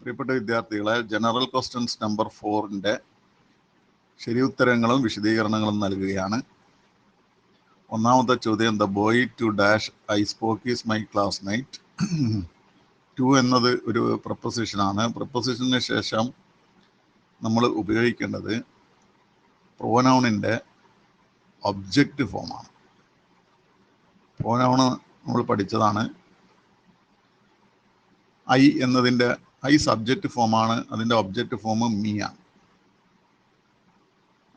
പ്രിയപ്പെട്ട വിദ്യാർത്ഥികളെ, general questions number 4-ന്റെ ശരിയുത്തരങ്ങളും വിശദീകരണങ്ങളും നൽകുകയാണ്. ഒന്നാമത്തെ ചോദ്യം, the boy to dash I spoke is my classmate. To എന്നത് ഒരു പ്രപ്പോസിഷനാണ്. പ്രപ്പോസിഷന് ശേഷം നമ്മൾ ഉപയോഗിക്കേണ്ടത് പ്രോനൗണിൻ്റെ ഒബ്ജക്റ്റ് ഫോമാണ്. പ്രോനൗണ് നമ്മൾ പഠിച്ചതാണ്. ഐ എന്നതിൻ്റെ ഐ സബ്ജക്റ്റ് ഫോമാണ്, അതിൻ്റെ ഒബ്ജക്റ്റ് ഫോം മീ ആണ്.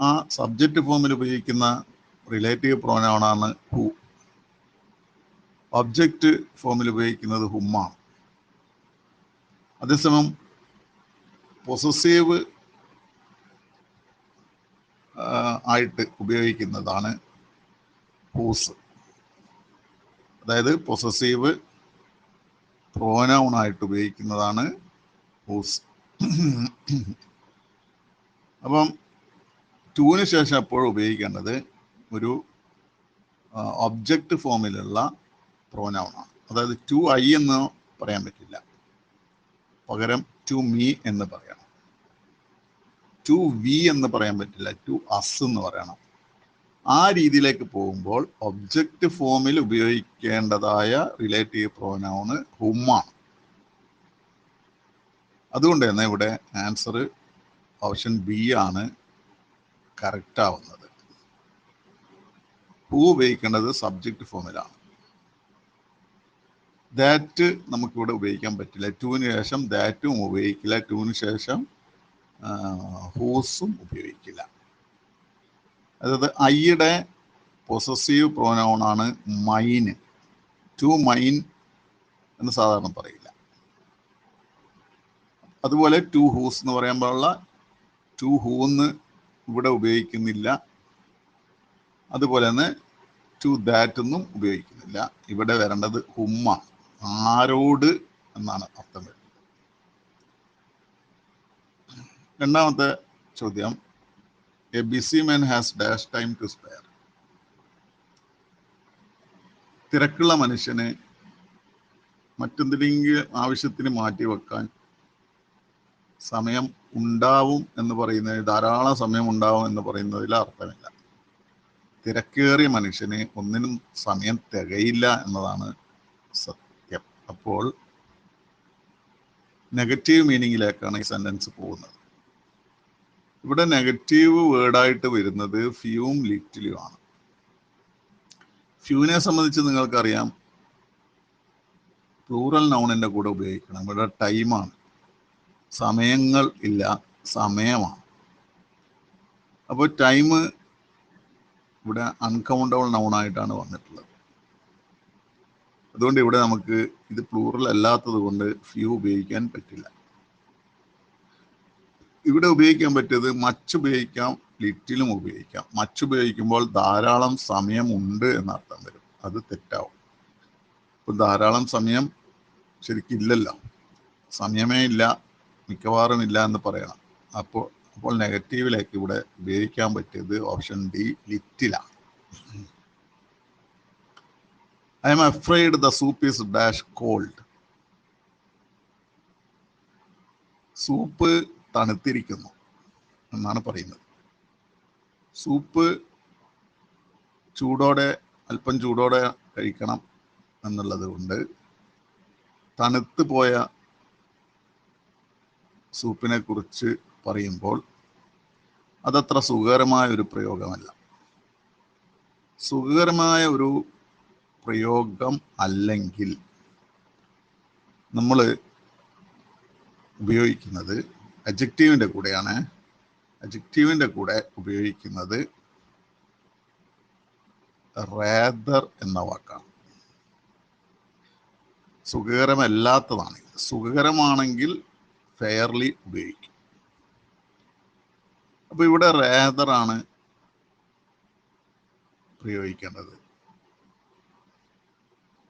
ആ സബ്ജക്റ്റ് ഫോമിൽ ഉപയോഗിക്കുന്ന റിലേറ്റീവ് പ്രോനൗണാണ് ഹു. ഒബ്ജക്റ്റ് ഫോമിൽ ഉപയോഗിക്കുന്നത് ഹുമ്മാണ്. അതേസമയം പൊസസീവ് ആയിട്ട് ഉപയോഗിക്കുന്നതാണ് ഹൂസ്. അതായത് പൊസസീവ് പ്രോനൗൺ ആയിട്ട് ഉപയോഗിക്കുന്നതാണ് ഹൂസ്. അപ്പം ടൂവിന് ശേഷം എപ്പോഴും ഉപയോഗിക്കേണ്ടത് ഒരു ഒബ്ജക്റ്റ് ഫോമിലുള്ള പ്രോനൗണാണ്. അതായത് ടു ഐ എന്ന് പറയാൻ പറ്റില്ല, പകരം ടു മീ എന്ന് പറയണം. ടു വി എന്ന് പറയാൻ പറ്റില്ല, ടു അസ് എന്ന് പറയണം. ആ രീതിയിലേക്ക് പോകുമ്പോൾ ഒബ്ജക്റ്റ് ഫോമിൽ ഉപയോഗിക്കേണ്ടതായ റിലേറ്റീവ് പ്രോനൗണ് ഹുമ്മാണ്. അതുകൊണ്ട് തന്നെ ഇവിടെ ആൻസർ ഓപ്ഷൻ ബി ആണ് കറക്റ്റ് ആവുന്നത്. ഹു ഉപയോഗിക്കേണ്ടത് സബ്ജക്റ്റ് ഫോമിലാണ്. ദാറ്റ് നമുക്കിവിടെ ഉപയോഗിക്കാൻ പറ്റില്ല. ടൂവിന് ശേഷം ദാറ്റും ഉപയോഗിക്കില്ല, ടൂവിന് ശേഷം ഹൂസും ഉപയോഗിക്കില്ല. അതായത് ഐയുടെ പൊസസീവ് പ്രോനൗണാണ് മൈന്. ടു മൈൻ എന്ന് സാധാരണ പറയില്ല. അതുപോലെ ടു ഹൂസ് എന്ന് പറയാൻ പാടുള്ള, ടു ഹൂന്ന് ഇവിടെ ഉപയോഗിക്കുന്നില്ല. അതുപോലെ തന്നെ ടു ദാറ്റ് ഒന്നും ഉപയോഗിക്കുന്നില്ല. ഇവിടെ വരേണ്ടത് ഹുമ്മ, ആരോട് എന്നാണ് അർത്ഥം വരുന്നത്. രണ്ടാമത്തെ ചോദ്യം, a busy man has dash time to spare. തിരക്കുള്ള മനുഷ്യന് മറ്റെന്തെങ്കിലും ആവശ്യത്തിന് മാറ്റി വെക്കാൻ സമയം ഉണ്ടാവും എന്ന് പറയുന്നത്, ധാരാളം സമയം ഉണ്ടാവും എന്ന് പറയുന്നതിൽ അർത്ഥമില്ല. തിരക്കേറിയ മനുഷ്യന് ഒന്നിനും സമയം തികയില്ല എന്നതാണ് സത്യം. അപ്പോൾ നെഗറ്റീവ് മീനിങ്ങിലേക്കാണ് ഈ സെന്റൻസ് പോകുന്നത്. ഇവിടെ നെഗറ്റീവ് വേർഡായിട്ട് വരുന്നത് ഫ്യൂവും ലിറ്റിലും ആണ്. ഫ്യൂവിനെ സംബന്ധിച്ച് നിങ്ങൾക്കറിയാം, പ്ലൂറൽ നൗണിൻ്റെ കൂടെ ഉപയോഗിക്കണം. ഇവിടെ ടൈമാണ്, സമയങ്ങൾ ഇല്ല, സമയമാണ്. അപ്പോൾ ടൈം ഇവിടെ അൺകൗണ്ടബിൾ നൗണായിട്ടാണ് വന്നിട്ടുള്ളത്. അതുകൊണ്ട് ഇവിടെ നമുക്ക് ഇത് പ്ലൂറൽ അല്ലാത്തത് കൊണ്ട് ഫ്യൂ ഉപയോഗിക്കാൻ പറ്റില്ല. ഇവിടെ ഉപയോഗിക്കാൻ പറ്റിയത് മച്ച് ഉപയോഗിക്കാം, ലിറ്റിലും ഉപയോഗിക്കാം. മച്ച് ഉപയോഗിക്കുമ്പോൾ ധാരാളം സമയം ഉണ്ട് എന്നർത്ഥം വരും, അത് തെറ്റാവും. ഇപ്പം ധാരാളം സമയം ശരിക്കും ഇല്ലല്ലോ, സമയമേ ഇല്ല, മിക്കവാറും ഇല്ല എന്ന് പറയണം. അപ്പോൾ നെഗറ്റീവിലേക്ക് ഇവിടെ ഉപയോഗിക്കാൻ പറ്റിയത് ഓപ്ഷൻ ഡി, ലിറ്റിലാണ്. I am afraid the soup is dash cold. Soup തണുത്തിരിക്കുന്നു എന്നാണ് പറയുന്നത്. സൂപ്പ് ചൂടോടെ, അല്പം ചൂടോടെ കഴിക്കണം എന്നുള്ളത് കൊണ്ട് തണുത്ത് പോയ സൂപ്പിനെ കുറിച്ച് പറയുമ്പോൾ അതത്ര സുഖകരമായ ഒരു പ്രയോഗമല്ല. സുഖകരമായ ഒരു പ്രയോഗം അല്ലെങ്കിൽ നമ്മൾ ഉപയോഗിക്കുന്നത് അഡ്ജക്റ്റീവിൻ്റെ കൂടെയാണ്. അഡ്ജക്റ്റീവിൻ്റെ കൂടെ ഉപയോഗിക്കുന്നത് റാദർ എന്ന വാക്കാണ്. സുഖകരമല്ലാത്തതാണ്. സുഖകരമാണെങ്കിൽ ഫെയർലി ഉപയോഗിക്കും. അപ്പോൾ ഇവിടെ റാദർ ആണ് പ്രയോഗിക്കേണ്ടത്.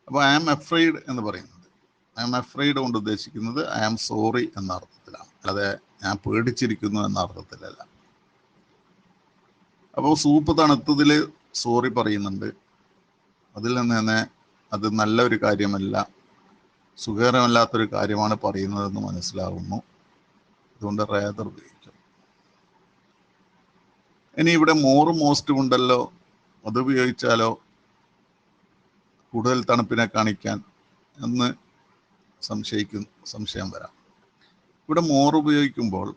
അപ്പോൾ ഐ ആം അഫ്രൈഡ് എന്ന് പറയുന്നത്, ഐ ആം അഫ്രൈഡ് കൊണ്ട് ഉദ്ദേശിക്കുന്നത് ഐ ആം സോറി എന്ന അർത്ഥത്തിലാണ്, അല്ലാതെ ഞാൻ പേടിച്ചിരിക്കുന്നു എന്ന അർത്ഥത്തിലല്ല. അപ്പോൾ സൂപ്പ് തണുത്തതിൽ സോറി പറയുന്നുണ്ട്. അതിൽ നിന്ന് തന്നെ അത് നല്ലൊരു കാര്യമല്ല, സുഖകരമല്ലാത്തൊരു കാര്യമാണ് പറയുന്നതെന്ന് മനസ്സിലാകുന്നു. അതുകൊണ്ട് റേദർ ഉപയോഗിക്കും. ഇനി ഇവിടെ മോർ മോസ്റ്റ് ഉണ്ടല്ലോ, അത് ഉപയോഗിച്ചാലോ കൂടുതൽ തണുപ്പിനെ കാണിക്കാൻ എന്ന് സംശയം വരാം. ഇവിടെ മോർ ഉപയോഗിക്കുമ്പോൾ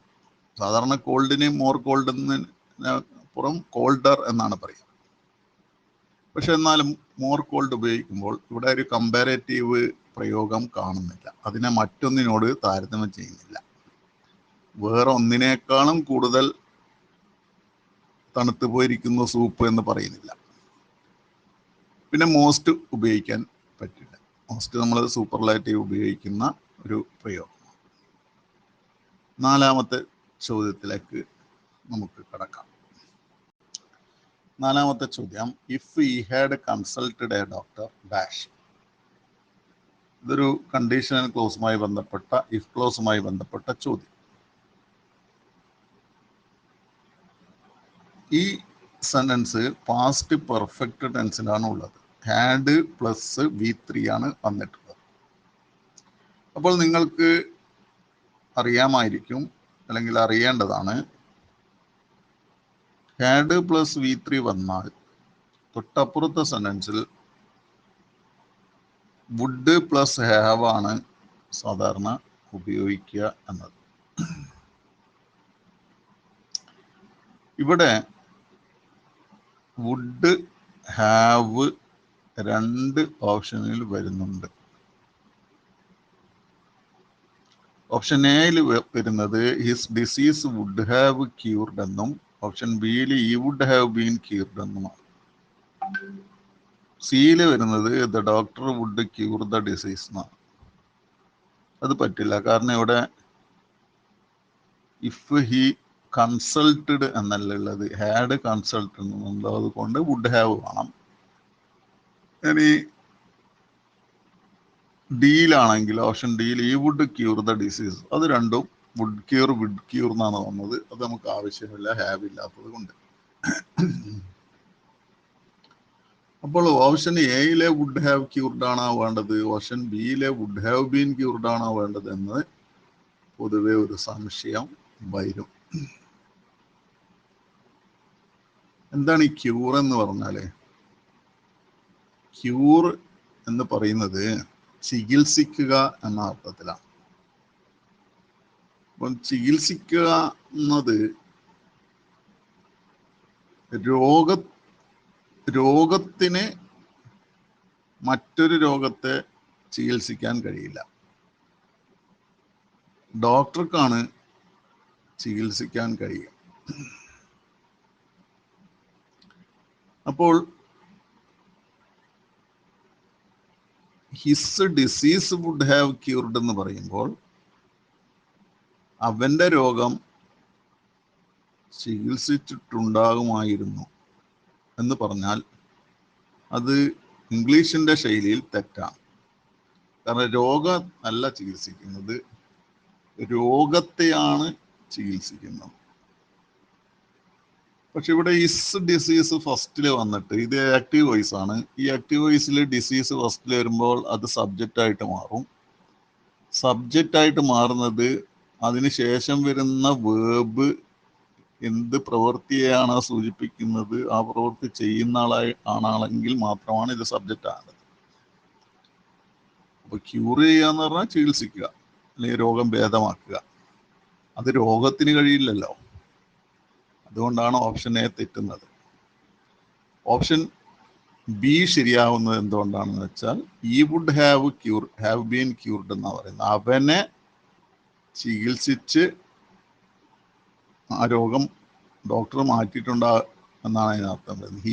സാധാരണ കോൾഡിന് മോർ കോൾഡ് എന്നതിനപ്പുറം കോൾഡർ എന്നാണ് പറയുക. പക്ഷെ എന്നാലും മോർ കോൾഡ് ഉപയോഗിക്കുമ്പോൾ ഇവിടെ ഒരു കമ്പാരേറ്റീവ് പ്രയോഗം കാണുന്നില്ല. അതിനെ മറ്റൊന്നിനോട് താരതമ്യം ചെയ്യുന്നില്ല. വേറെ ഒന്നിനേക്കാളും കൂടുതൽ തണുത്തു പോയിരിക്കുന്നു സൂപ്പ് എന്ന് പറയുന്നില്ല. പിന്നെ മോസ്റ്റ് ഉപയോഗിക്കാൻ പറ്റില്ല. മോസ്റ്റ് നമ്മൾ സൂപ്പർലാറ്റീവ് ഉപയോഗിക്കുന്ന ഒരു പ്രയോഗം. നാലാമത്തെ ചോദ്യത്തിലേക്ക് നമുക്ക് കടക്കാം. നാലാമത്തെ ചോദ്യം, if he had consulted a doctor dash. ഇതൊരു കണ്ടീഷണൽ ക്ലോസുമായി ബന്ധപ്പെട്ട ഇഫ് ക്ലോസുമായി ബന്ധപ്പെട്ട ചോദ്യം. ഈ സെന്റൻസ് പാസ്റ്റ് പെർഫെക്റ്റ് ടെൻസിലാണ് ഉള്ളത്. ഹാഡ് പ്ലസ് V3 ആണ് വന്നിട്ടുള്ളത്. അപ്പോൾ നിങ്ങൾക്ക് അറിയാമായിരിക്കും, അല്ലെങ്കിൽ അറിയേണ്ടതാണ്, ഹാഡ് പ്ലസ് V3 വന്നാൽ തൊട്ടപ്പുറത്തെ സെന്റൻസിൽ വുഡ് പ്ലസ് ഹാവ് ആണ് സാധാരണ ഉപയോഗിക്കുക എന്നത്. ഇവിടെ വുഡ് ഹാവ് രണ്ട് ഓപ്ഷനിൽ വരുന്നുണ്ട്. ഓപ്ഷൻ എയിൽ വരുന്നത് his disease would have cured എന്നും ഓപ്ഷൻ ബിയിൽ he would have been cured എന്നുമാണ്. സിയിൽ വരുന്നത് the doctor would cure the disease എന്നാണ്. അത് പറ്റില്ല, കാരണം ഇവിടെ ഇഫ് ഹി കൺസൾട്ടഡ് എന്നല്ല ഉള്ളത്, ഹാഡ് കൺസൾട്ടഡ് എന്നുണ്ട്. അതുകൊണ്ട് വുഡ് ഹാവ് വേണം. ഇനി ഡിയിലാണെങ്കിൽ ഓപ്ഷൻ ഡിയിൽ ഈ വുഡ് ക്യൂർ ദ ഡിസീസ്, അത് രണ്ടും വുഡ് ക്യൂർ എന്നാണ് വന്നത്. അത് നമുക്ക് ആവശ്യമില്ല, ഹാവ് ഇല്ലാത്തത് കൊണ്ട്. അപ്പോൾ ഓപ്ഷൻ എയിലെ വുഡ് ഹാവ് ക്യൂർഡ് ആണോ വേണ്ടത്, ഓപ്ഷൻ ബിയിലെ വുഡ് ഹാവ് ബീൻ ക്യൂർഡ് ആണോ വേണ്ടത് എന്ന് പൊതുവെ ഒരു സംശയം വരും. എന്താണ് ഈ ക്യൂർ എന്ന് പറഞ്ഞാല്? ക്യൂർ എന്ന് പറയുന്നത് ചികിത്സിക്കുക എന്ന അർത്ഥത്തിലാണ്. അപ്പം ചികിത്സിക്കുക എന്നത് രോഗത്തിന് മറ്റൊരു രോഗത്തെ ചികിത്സിക്കാൻ കഴിയില്ല. ഡോക്ടർക്കാണ് ചികിത്സിക്കാൻ കഴിയുക. അപ്പോൾ his disease would have cured എന്ന് പറയുമ്പോൾ അവന്റെ രോഗം ചികിത്സിച്ചിട്ടുണ്ടാകുമായിരുന്നു എന്ന് പറഞ്ഞാൽ അത് ഇംഗ്ലീഷിന്റെ ശൈലിയിൽ തെറ്റാണ്. കാരണം രോഗം അല്ല ചികിത്സിക്കുന്നത്, രോഗത്തെയാണ് ചികിത്സിക്കുന്നത്. പക്ഷെ ഇവിടെ ഇസ് ഡിസീസ് ഫസ്റ്റിൽ വന്നിട്ട് ഇത് ആക്റ്റീവ് വോയിസ് ആണ്. ഈ ആക്റ്റീവ് വോയിസിൽ ഡിസീസ് ഫസ്റ്റിൽ വരുമ്പോൾ അത് സബ്ജക്റ്റ് ആയിട്ട് മാറും. സബ്ജക്റ്റ് ആയിട്ട് മാറുന്നത് അതിനുശേഷം വരുന്ന വേർബ് എന്ത് പ്രവൃത്തിയെയാണ് സൂചിപ്പിക്കുന്നത്, ആ പ്രവൃത്തി ചെയ്യുന്ന ആളാണെങ്കിൽ മാത്രമാണ് ഇത് സബ്ജക്റ്റ് ആകുന്നത്. അപ്പൊ ക്യൂർ ചെയ്യുക എന്ന് പറഞ്ഞാൽ ചികിത്സിക്കുക, അല്ലെങ്കിൽ രോഗം ഭേദമാക്കുക. അത് രോഗത്തിന് കഴിയില്ലല്ലോ. അതുകൊണ്ടാണ് ഓപ്ഷൻ എ തെറ്റുന്നത്. ഓപ്ഷൻ ബി ശരിയാവുന്നത് എന്തുകൊണ്ടാണെന്ന് വെച്ചാൽ ഈ വുഡ് ഹാവ് ബീൻ ക്യൂർഡ് എന്നാ പറയുന്നത്. അവനെ ചികിത്സിച്ച് ആ രോഗം ഡോക്ടർ മാറ്റിയിട്ടുണ്ടാ എന്നാണ് അതിനർത്ഥം വരുന്നത്.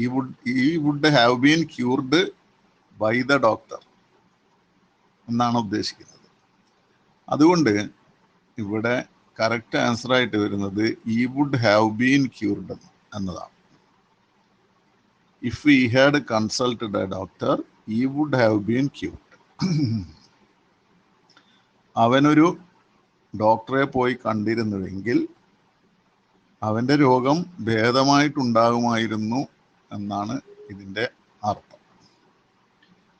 He would have been cured by the doctor എന്നാണ് ഉദ്ദേശിക്കുന്നത്. അതുകൊണ്ട് ഇവിടെ കറക്റ്റ് ആൻസർ ആയിട്ട് വരുന്നത് he would have been cured എന്നതാണ്. If he had consulted a doctor he would have been cured. അവനൊരു ഡോക്ടറെ പോയി കണ്ടിരുന്നുവെങ്കിൽ അവൻ്റെ രോഗം ഭേദമായിട്ടുണ്ടാകുമായിരുന്നു എന്നാണ് ഇതിൻ്റെ അർത്ഥം.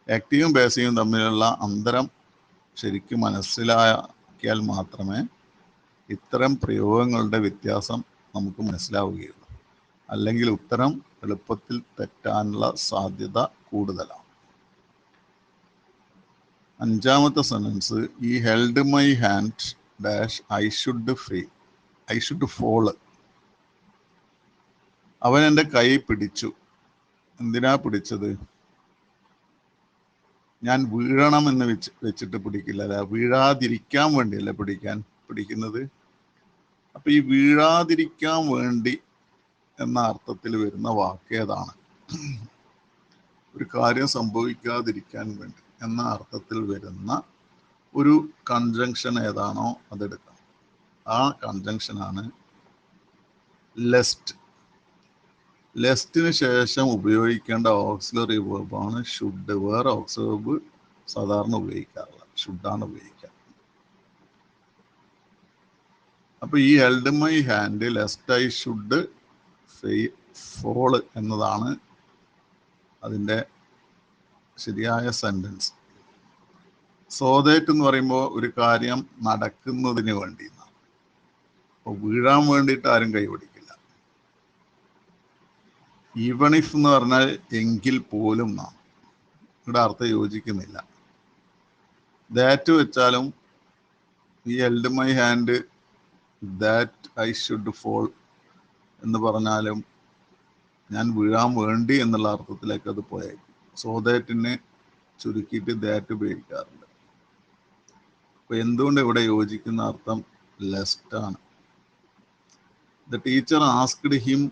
ആക്റ്റീവും പാസീവും തമ്മിലുള്ള അന്തരം ശരിക്കും മനസ്സിലാക്കിയാൽ മാത്രമേ ഇത്തരം പ്രയോഗങ്ങളുടെ വ്യത്യാസം നമുക്ക് മനസ്സിലാവുകയുള്ളൂ. അല്ലെങ്കിൽ ഉത്തരം എളുപ്പത്തിൽ തെറ്റാനുള്ള സാധ്യത കൂടുതലാണ്. അഞ്ചാമത്തെ സെന്റൻസ്, ഈ held my hand dash I should fall. അവൻ എൻ്റെ കൈ പിടിച്ചു. എന്തിനാ പിടിച്ചത്? ഞാൻ വീഴണം എന്ന് വെച്ചിട്ട് പിടിക്കില്ല, അല്ല, വീഴാതിരിക്കാൻ വേണ്ടിയല്ല പിടിക്കുന്നത്. അപ്പൊ ഈ വീഴാതിരിക്കാൻ വേണ്ടി എന്ന അർത്ഥത്തിൽ വരുന്ന വാക്ക് ഏതാണ്? ഒരു കാര്യം സംഭവിക്കാതിരിക്കാൻ വേണ്ടി എന്ന അർത്ഥത്തിൽ വരുന്ന ഒരു കൺജങ്ഷൻ ഏതാണോ അതെടുക്കണം. ആ കൺജങ്ഷനാണ് ലെസ്റ്റ്. ലെസ്റ്റിന് ശേഷം ഉപയോഗിക്കേണ്ട ഓക്സിലറി വെർബാണ് ഷുഡ്. വേറെ ഓക്സിലറി വെർബ് സാധാരണ ഉപയോഗിക്കാറില്ല, ഷുഡാണ് ഉപയോഗിക്കുക. അപ്പൊ ഈ held my hand lust I should fall എന്നതാണ് അതിൻ്റെ ശരിയായ സെന്റൻസ്. സോദേറ്റ് എന്ന് പറയുമ്പോൾ ഒരു കാര്യം നടക്കുന്നതിന് വേണ്ടി. അപ്പോൾ വീഴാൻ വേണ്ടിയിട്ട് ആരും കൈപിടിക്കില്ല. ഈവൺ ഇഫ് എന്ന് പറഞ്ഞാൽ എങ്കിൽ പോലും നാം ഇവിടെ അർത്ഥം യോജിക്കുന്നില്ല. ദാറ്റ് വെച്ചാലും he held my hand that I should fall എന്ന് പറഞ്ഞാലും ഞാൻ വീഴാൻ വേണ്ടി എന്നുള്ള അർത്ഥത്തിലേക്ക് അത് പോയേക്കും. സോ ദാറ്റിനെ ചുരുക്കിയിട്ട് ദാറ്റ് ഉപയോഗിക്കാറുണ്ട്. അപ്പൊ എന്തുകൊണ്ട് ഇവിടെ യോജിക്കുന്ന അർത്ഥം ലെസ്റ്റ് ആണ്. The teacher asked him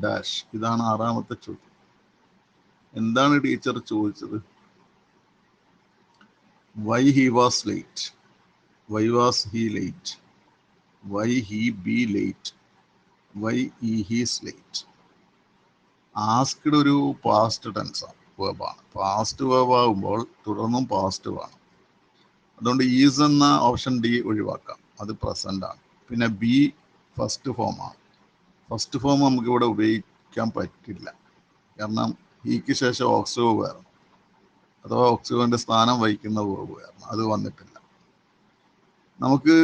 dash. ഇതാണ് ആറാമത്തെ ചോദ്യം. എന്താണ് ടീച്ചർ ചോദിച്ചത്? Y he was late, Y was he late, why he be late, Y he's late. Asked ഒരു പാസ്റ്റ് ടെൻസ് വേർബാണ്. പാസ്റ്റ് വേർബ് ആകുമ്പോൾ തുടർന്നും പാസ്റ്റ് വേണം. അതുകൊണ്ട് ഈസ് എന്ന ഓപ്ഷൻ ഡി ഒഴിവാക്കാം, അത് പ്രസന്റ് ആണ്. പിന്നെ ബി ഫസ്റ്റ് ഫോം ആണ്. ഫസ്റ്റ് ഫോം നമുക്ക് ഇവിടെ ഉപയോഗിക്കാൻ പറ്റില്ല, കാരണം ഈക്ക് ശേഷം ഓക്സിലറി വേണം, അഥവാ ഓക്സിലറിന്റെ സ്ഥാനം വഹിക്കുന്ന വേർബ് വേണം, അത് വന്നിട്ടില്ല. നമുക്ക്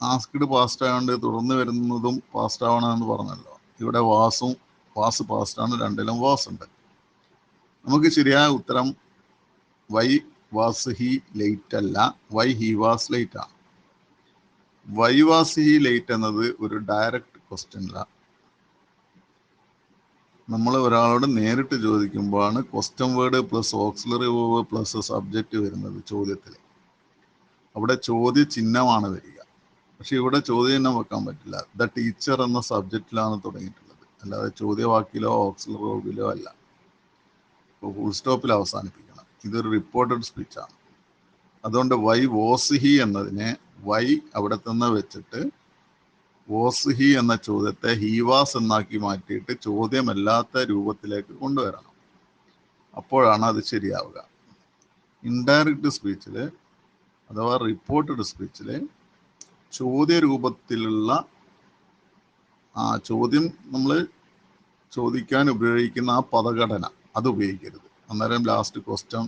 ആസ്ക്ഡ് പാസ്റ്റ് ആയതുകൊണ്ട് തുടർന്ന് വരുന്നതും പാസ്റ്റ് ആവണമെന്ന് പറഞ്ഞല്ലോ. ഇവിടെ വാസ് പാസ്റ്റ് ആണ്, രണ്ടിലും വാസ് ഉണ്ട്. നമുക്ക് ശരിയായ ഉത്തരം വൈ വാസ് ഹി ലേറ്റ് അല്ല, വൈ ഹി വാസ് ലേറ്റ് ആണ്. വൈ വാസ് ഹി ലേറ്റ് എന്നത് ഒരു ഡയറക്റ്റ് ക്വസ്റ്റ്യനല്ല. നമ്മൾ ഒരാളോട് നേരിട്ട് ചോദിക്കുമ്പോഴാണ് question word plus auxiliary verb plus subject വരുന്നത് ചോദ്യത്തിൽ. അവിടെ ചോദ്യ ചിഹ്നമാണ് വരിക. പക്ഷെ ഇവിടെ ചോദ്യചിഹ്നം വെക്കാൻ പറ്റില്ല. ദ ടീച്ചർ എന്ന സബ്ജക്റ്റിലാണ് തുടങ്ങിയിട്ടുള്ളത്, അല്ലാതെ ചോദ്യവാക്കിലോ ഓക്സിലറി വേർബിലോ അല്ല. ഇപ്പോൾ ഫുൾ സ്റ്റോപ്പിൽ അവസാനിപ്പിക്കണം. ഇതൊരു റിപ്പോർട്ടഡ് സ്പീച്ചാണ്. അതുകൊണ്ട് വൈ വാസ് ഹി എന്നതിനെ വൈ അവിടെ തന്നെ വെച്ചിട്ട് വാസ് ഹി എന്ന ചോദ്യത്തെ ഹി വാസ് എന്നാക്കി മാറ്റിയിട്ട് ചോദ്യമല്ലാത്ത രൂപത്തിലേക്ക് കൊണ്ടുവരണം. അപ്പോഴാണ് അത് ശരിയാവുക. ഇൻഡയറക്റ്റ് സ്പീച്ചിൽ അഥവാ റിപ്പോർട്ടഡ് സ്പീച്ചിൽ ചോദ്യ രൂപത്തിലുള്ള ചോദ്യം നമ്മൾ ചോദിക്കാൻ ഉപയോഗിക്കുന്ന ആ പദഘടന അത് ഉപയോഗിക്കരുത്. അന്നേരം ലാസ്റ്റ് ക്വസ്റ്റ്യൻ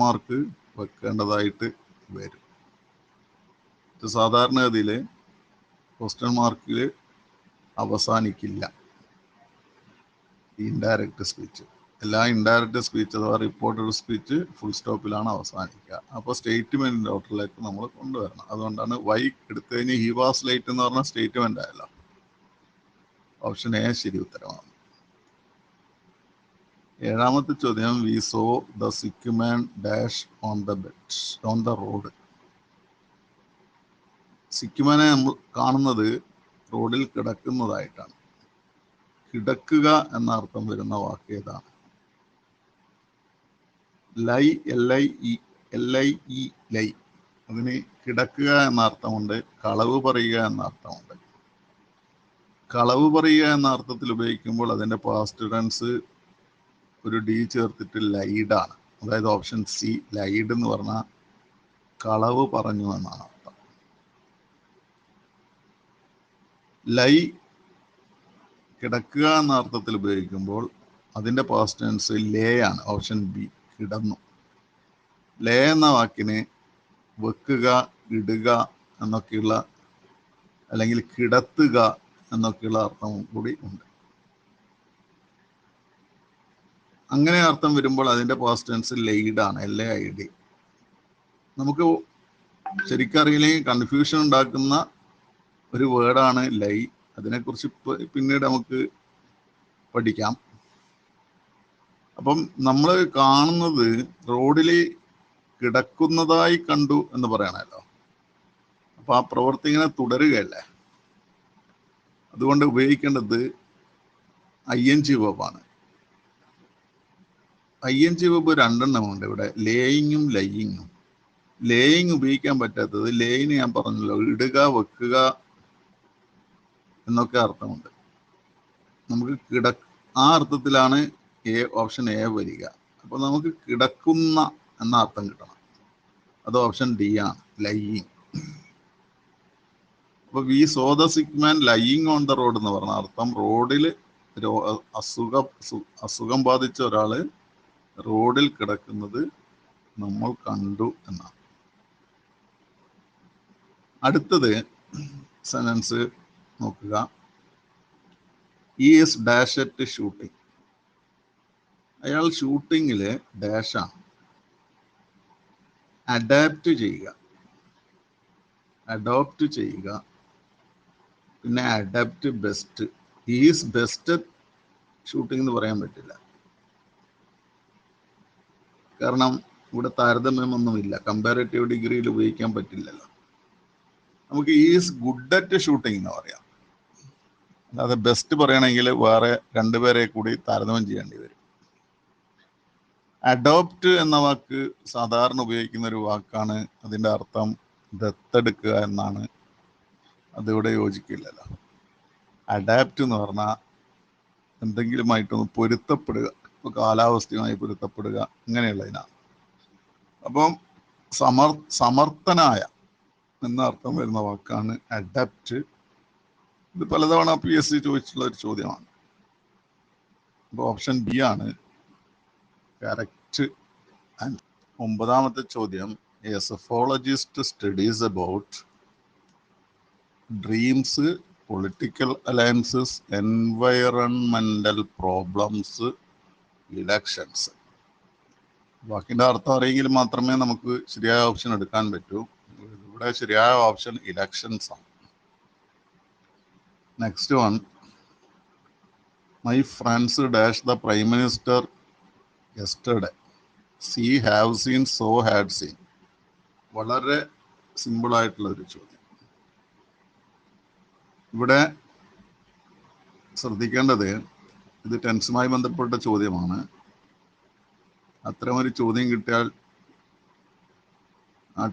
മാർക്ക് വെക്കേണ്ടതായിട്ട് വരും. സാധാരണഗതിയിൽ ക്വസ്റ്റ്യൻ മാർക്കിൽ അവസാനിക്കില്ല ഇൻഡയറക്റ്റ് സ്പീച്ച്. എല്ലാ ഇൻഡയറക്റ്റ് സ്പീച്ച് അഥവാ റിപ്പോർട്ടഡ് സ്പീച്ച് ഫുൾ സ്റ്റോപ്പിലാണ് അവസാനിക്കുക. അപ്പോൾ സ്റ്റേറ്റ്മെന്റിന്റെ ഓർഡറിലേക്ക് നമ്മൾ കൊണ്ടുവരണം. അതുകൊണ്ടാണ് വൈ എടുത്തു കഴിഞ്ഞ് ഹി വാസ് ലേറ്റ് എന്ന് പറഞ്ഞ സ്റ്റേറ്റ്മെന്റ് ആയല്ലോ. ഓപ്ഷൻ എ ശരി ഉത്തരമാണ്. ഏഴാമത്തെ ചോദ്യം, V saw the sick man dash on the road. സിക്കുമാനെ നമ്മൾ കാണുന്നത് റോഡിൽ കിടക്കുന്നതായിട്ടാണ്. കിടക്കുക എന്ന അർത്ഥം വരുന്ന വാക്ക് ഏതാണ്? ലൈ, ലൈ. അതിന് കിടക്കുക എന്ന അർത്ഥമുണ്ട്, കളവ് പറയുക എന്ന അർത്ഥമുണ്ട്. കളവ് പറയുക എന്ന അർത്ഥത്തിൽ ഉപയോഗിക്കുമ്പോൾ അതിൻ്റെ പാസ്റ്റ് ടെൻസ് ഒരു ഡി ചേർത്തിട്ട് ലൈഡാണ്. അതായത് ഓപ്ഷൻ സി ലൈഡ് എന്ന് പറഞ്ഞാൽ കളവ് പറഞ്ഞു എന്നാണ് അർത്ഥം. ലൈ കിടക്കുക എന്ന അർത്ഥത്തിൽ ഉപയോഗിക്കുമ്പോൾ അതിൻ്റെ പാസ്റ്റ് ടെൻസ് ലേ ആണ്. ഓപ്ഷൻ ബി കിടന്നു. ലേ എന്ന വാക്കിന് വെക്കുക, ഇടുക എന്നൊക്കെയുള്ള, അല്ലെങ്കിൽ കിടത്തുക എന്നൊക്കെയുള്ള അർത്ഥം കൂടി ഉണ്ട്. അങ്ങനെ അർത്ഥം വരുമ്പോൾ അതിന്റെ പാസ്റ്റ് ടെൻസ് ലെയ്ഡ് ആണ്, LAID. നമുക്ക് ശരിക്കും അറിയില്ലെങ്കിൽ കൺഫ്യൂഷൻ ഉണ്ടാക്കുന്ന ഒരു വേർഡാണ് ലൈ. അതിനെക്കുറിച്ച് പിന്നീട് നമുക്ക് പഠിക്കാം. അപ്പം നമ്മൾ കാണുന്നത് റോഡിൽ കിടക്കുന്നതായി കണ്ടു എന്ന് പറയണല്ലോ. അപ്പൊ ആ പ്രവൃത്തി ഇങ്ങനെ തുടരുകയല്ലേ. അതുകൊണ്ട് ഉപയോഗിക്കേണ്ടത് ING വെബാണ്. ING വെബ് രണ്ടെണ്ണമുണ്ട് ഇവിടെ, ലേയിങ്ങും ലൈയിങ്ങും. ലേയിങ് ഉപയോഗിക്കാൻ പറ്റാത്തത്, ലേയിന് ഞാൻ പറഞ്ഞല്ലോ ഇടുക, വെക്കുക എന്നൊക്കെ അർത്ഥമുണ്ട്. നമുക്ക് ആ അർത്ഥത്തിലാണ് ഓപ്ഷൻ എ വരിക. അപ്പൊ നമുക്ക് കിടക്കുന്ന എന്ന അർത്ഥം കിട്ടണം. അത് ഓപ്ഷൻ ഡി ആണ്, ലൈയിങ്. അപ്പൊ we saw the sick man lying on the road എന്ന് പറഞ്ഞ അർത്ഥം റോഡിൽ അസുഖം ബാധിച്ച ഒരാള് റോഡിൽ കിടക്കുന്നത് നമ്മൾ കണ്ടു എന്നാണ്. അടുത്തത് സെന്റൻസ് നോക്കുക. Is dash at shooting. അയാൾ ഷൂട്ടിങ്ങില് ഡാഷാണ്. അഡാപ്റ്റ് ചെയ്യുക, അഡോപ്റ്റ് ചെയ്യുക, പിന്നെ adapt best. Is best shooting എന്ന് പറയാൻ പറ്റില്ല, കാരണം ഇവിടെ താരതമ്യമൊന്നുമില്ല. കമ്പാരറ്റീവ് ഡിഗ്രിയിൽ ഉപയോഗിക്കാൻ പറ്റില്ലല്ലോ. നമുക്ക് ഈസ് ഗുഡ് അറ്റ് ഷൂട്ടിംഗ് എന്ന് പറയാം. അല്ലാതെ ബെസ്റ്റ് പറയണമെങ്കിൽ വേറെ രണ്ടുപേരെ കൂടി താരതമ്യം ചെയ്യേണ്ടി വരും. അഡോപ്റ്റ് എന്ന വാക്ക് സാധാരണ ഉപയോഗിക്കുന്ന ഒരു വാക്കാണ്. അതിൻ്റെ അർത്ഥം ദത്തെടുക്കുക എന്നാണ്. അതിവിടെ യോജിക്കില്ലല്ലോ. അഡാപ്റ്റ് എന്ന് പറഞ്ഞാൽ എന്തെങ്കിലുമായിട്ടൊന്ന് പൊരുത്തപ്പെടുക, ഇപ്പോൾ കാലാവസ്ഥയുമായി പൊരുത്തപ്പെടുക, ഇങ്ങനെയുള്ളതിനാണ്. അപ്പം സമർത്ഥനായ എന്ന അർത്ഥം വരുന്ന വാക്കാണ് അഡാപ്റ്റ്. ഇത് പലതവണ PSC ചോദിച്ചിട്ടുള്ള ഒരു ചോദ്യമാണ്. അപ്പോൾ ഓപ്ഷൻ ബി ആണ് കറക്റ്റ് ആൻസർ. 9ാമത്തെ ചോദ്യം, a psephologist studies about dreams, political alliances, environmental problems, elections. വാക്കിന്റെ അർത്ഥം അറിയെങ്കിൽ മാത്രമേ നമുക്ക് ശരിയായ ഓപ്ഷൻ എടുക്കാൻ പറ്റൂ. ഇവിടെ ശരിയായ ഓപ്ഷൻ ഇലക്ഷൻസ് ആണ്. Next one, my friends dash the prime minister yesterday. See have seen, saw had seen. വളരെ സിമ്പിൾ ആയിട്ടുള്ള ഒരു ചോദ്യം. ഇവിടെ ശ്രദ്ധിക്കേണ്ടത്, ഇത് ടെൻസുമായി ബന്ധപ്പെട്ട ചോദ്യമാണ്. അത്തരമൊരു ചോദ്യം കിട്ടിയാൽ ആ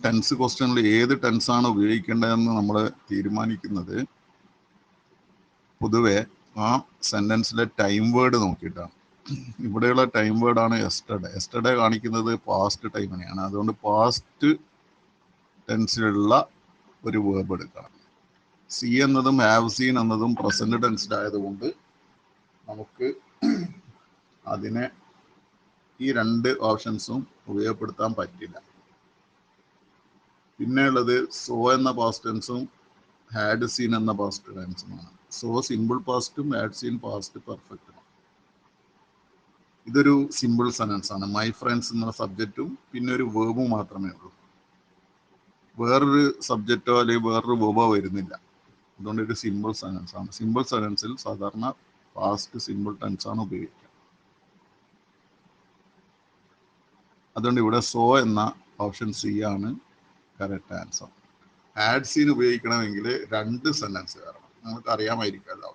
ടെൻസ് ക്വസ്റ്റ്യനിൽ ഏത് ടെൻസാണ് ഉപയോഗിക്കേണ്ടതെന്ന് നമ്മൾ തീരുമാനിക്കുന്നത് പൊതുവെ ആ സെന്റൻസിലെ ടൈം വേർഡ് നോക്കിയിട്ടാണ്. ഇവിടെയുള്ള ടൈം വേർഡാണ് യെസ്റ്റർഡേ. യെസ്റ്റർഡേ കാണിക്കുന്നത് പാസ്റ്റ് ടൈമിനെയാണ്. അതുകൊണ്ട് പാസ്റ്റ് ടെൻസിലുള്ള ഒരു വേർബ് എടുക്കണം. സി എന്നതും ഹാവ് സീൻ എന്നതും പ്രസന്റ് ടെൻസിലായതുകൊണ്ട് നമുക്ക് അതിനെ ഈ രണ്ട് ഓപ്ഷൻസും ഉപയോഗപ്പെടുത്താൻ പറ്റില്ല. പിന്നെ ഉള്ളത് സോ എന്ന പാസ്റ്റ് ടെൻസും ഹാഡ് സീൻ എന്ന പാസ്റ്റ് ടെൻസുമാണ്. സോ സിമ്പിൾ പാസ്റ്റും ഹാഡ് സീൻ പാസ്റ്റ് പെർഫെക്റ്റും. ഇതൊരു സിമ്പിൾ സെന്റൻസ് ആണ്. മൈ ഫ്രണ്ട്സ് എന്ന സബ്ജക്റ്റും പിന്നെ ഒരു വേർബും മാത്രമേ ഉള്ളൂ. വേറൊരു സബ്ജക്റ്റോ അല്ലെങ്കിൽ വേറൊരു വേർബോ വരുന്നില്ല. അതുകൊണ്ട് ഒരു സിമ്പിൾ സെന്റൻസ് ആണ്. സിമ്പിൾ സെന്റൻസിൽ സാധാരണ പാസ്റ്റ് സിമ്പിൾ ടെൻസ് ആണ് ഉപയോഗിക്കുക. അതുകൊണ്ട് ഇവിടെ സോ എന്ന ഓപ്ഷൻ സി ആണ് കറക്റ്റ് ആൻസർ. ഹാഡ് സീൻ ഉപയോഗിക്കണമെങ്കിൽ രണ്ട് സെന്റൻസ് വരണം. നമുക്ക് അറിയാമായിരിക്കുമല്ലോ.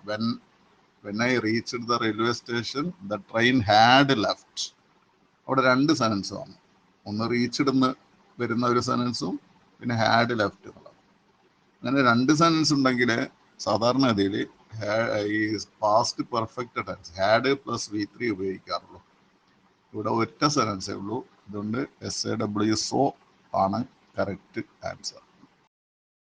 When I reached the railway station the train had left. അവിടെ രണ്ട് സെന്റൻസ് വന്നു. ഒന്ന് റീച്ച്ഡ് എന്ന് വരുന്ന ഒരു സെന്റൻസും പിന്നെ ഹാഡ് ലെഫ്റ്റ് എന്നുള്ളത്. അങ്ങനെ രണ്ട് സെന്റൻസ് ഉണ്ടെങ്കിൽ സാധാരണഗതിയിൽ ഈ past perfect tense had plus V3 ഉപയോഗിക്കാറുള്ളൂ. ഇവിടെ ഒറ്റ സെന്റൻസേ ഉള്ളൂ. അതുകൊണ്ട് SAW സോ ആണ് കറക്റ്റ് ആൻസർ.